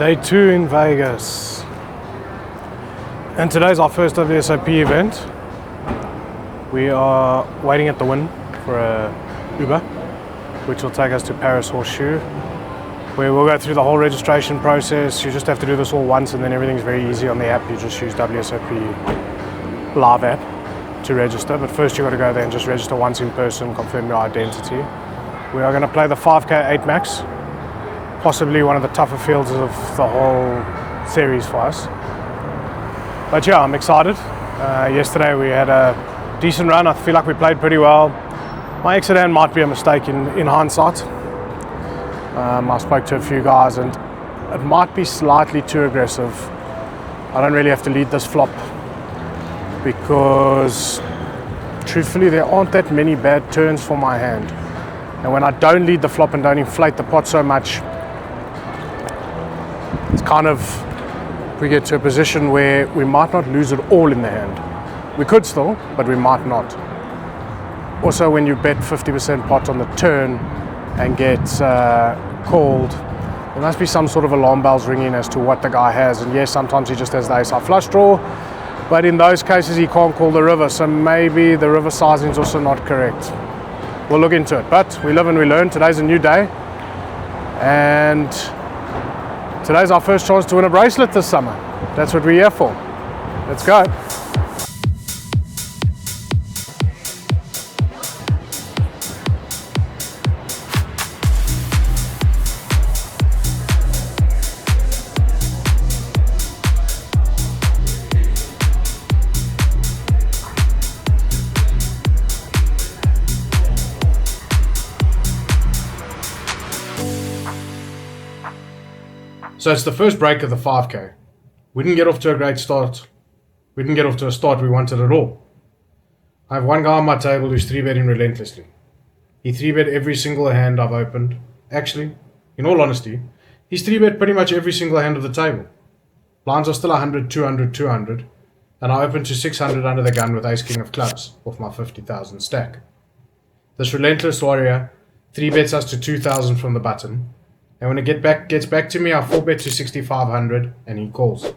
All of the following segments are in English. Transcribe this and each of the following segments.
Day 2 in Vegas. And today's our first Wsop event. We are waiting at the Win for a Uber, which will take us to Paris Horseshoe, where we'll go through the whole registration process. You just have to do this all once and then everything's very easy on the app. You just use Wsop live app to register, but first you've got to go there and just register once in person, confirm your identity. We are going to play the 5K 8 max, possibly one of the tougher fields of the whole series for us. But yeah, I'm excited. Yesterday we had a decent run. I feel like we played pretty well. My exit hand might be a mistake in hindsight. I spoke to a few guys and it might be slightly too aggressive. I don't really have to lead this flop because truthfully there aren't that many bad turns for my hand. And when I don't lead the flop and don't inflate the pot so much, it's kind of, we get to a position where we might not lose it all in the hand. We could still, but we might not. Also, when you bet 50% pot on the turn and get called, there must be some sort of alarm bells ringing as to what the guy has. And yes, sometimes he just has the ace-high flush draw, but in those cases he can't call the river, so maybe the river sizing is also not correct. We'll look into it, but we live and we learn. Today's a new day, and today's our first chance to win a bracelet this summer. That's what we're here for. Let's go. So it's the first break of the 5K. We didn't get off to a great start. We didn't get off to a start we wanted at all. I have one guy on my table who's 3-betting relentlessly. He 3-bet every single hand I've opened. Actually, in all honesty, he's 3-bet pretty much every single hand of the table. Blinds are still 100, 200, 200, and I opened to 600 under the gun with ace-king of clubs off my 50,000 stack. This relentless warrior 3-bets us to 2,000 from the button, and when it gets back to me, I 4-bet to 6,500 and he calls.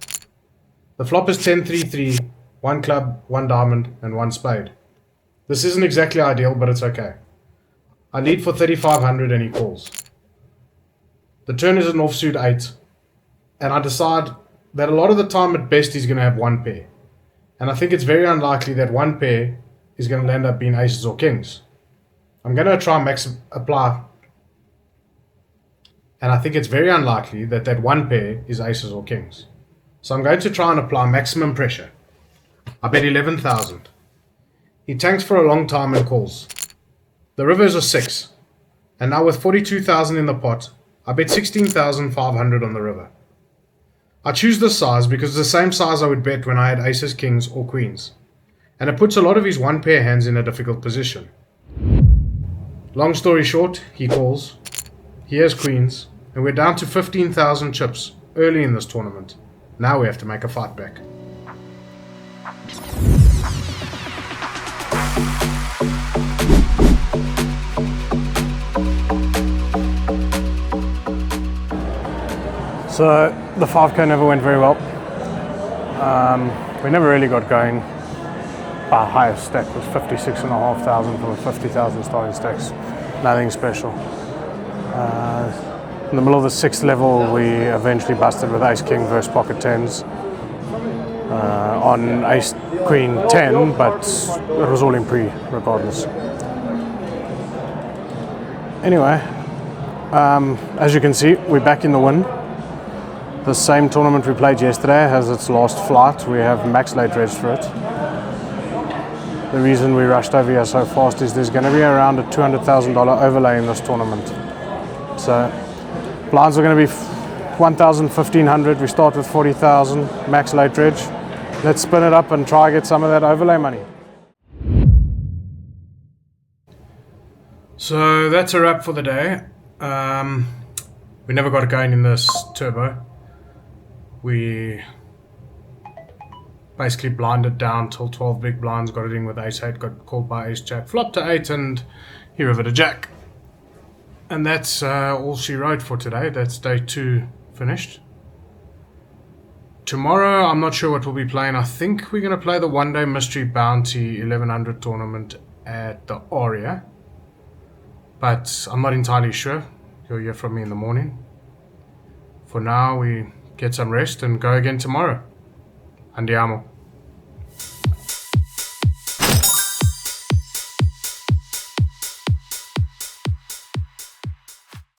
The flop is 10-3-3, 1 club, 1 diamond and 1 spade. This isn't exactly ideal, but it's okay. I lead for 3,500 and he calls. The turn is an offsuit 8, and I decide that a lot of the time at best he's going to have 1 pair. And I think it's very unlikely that 1 pair is going to end up being aces or kings. I'm going to try and apply. And I think it's very unlikely that that 1 pair is aces or kings. So I'm going to try and apply maximum pressure. I bet 11,000. He tanks for a long time and calls. The river is a 6. And now with 42,000 in the pot, I bet 16,500 on the river. I choose this size because it's the same size I would bet when I had aces, kings or queens. And it puts a lot of his 1 pair hands in a difficult position. Long story short, he calls. He has queens. And we're down to 15,000 chips early in this tournament. Now we have to make a fight back. So the 5K never went very well. We never really got going. Our highest stack was 56,500 from a 50,000 starting stacks. Nothing special. In the middle of the 6th level, we eventually busted with ace-king versus pocket 10s on ace-queen 10, but it was all in pre regardless. Anyway, as you can see, we're back in the Win. The same tournament we played yesterday has its last flight. We have max late reg for it. The reason we rushed over here so fast is there's going to be around a $200,000 overlay in this tournament. So blinds are going to be 1,000, 1,500. We start with 40,000, max late reg. Let's spin it up and try get some of that overlay money. So that's a wrap for the day. We never got it going in this turbo. We basically blinded down till 12 big blinds, got it in with ace-8, got called by ace-jack, flop to 8 and he river to jack. And that's all she wrote for today. That's day 2 finished. Tomorrow, I'm not sure what we'll be playing. I think we're going to play the one-day Mystery Bounty 1100 tournament at the Aria. But I'm not entirely sure. You'll hear from me in the morning. For now, we get some rest and go again tomorrow. Andiamo.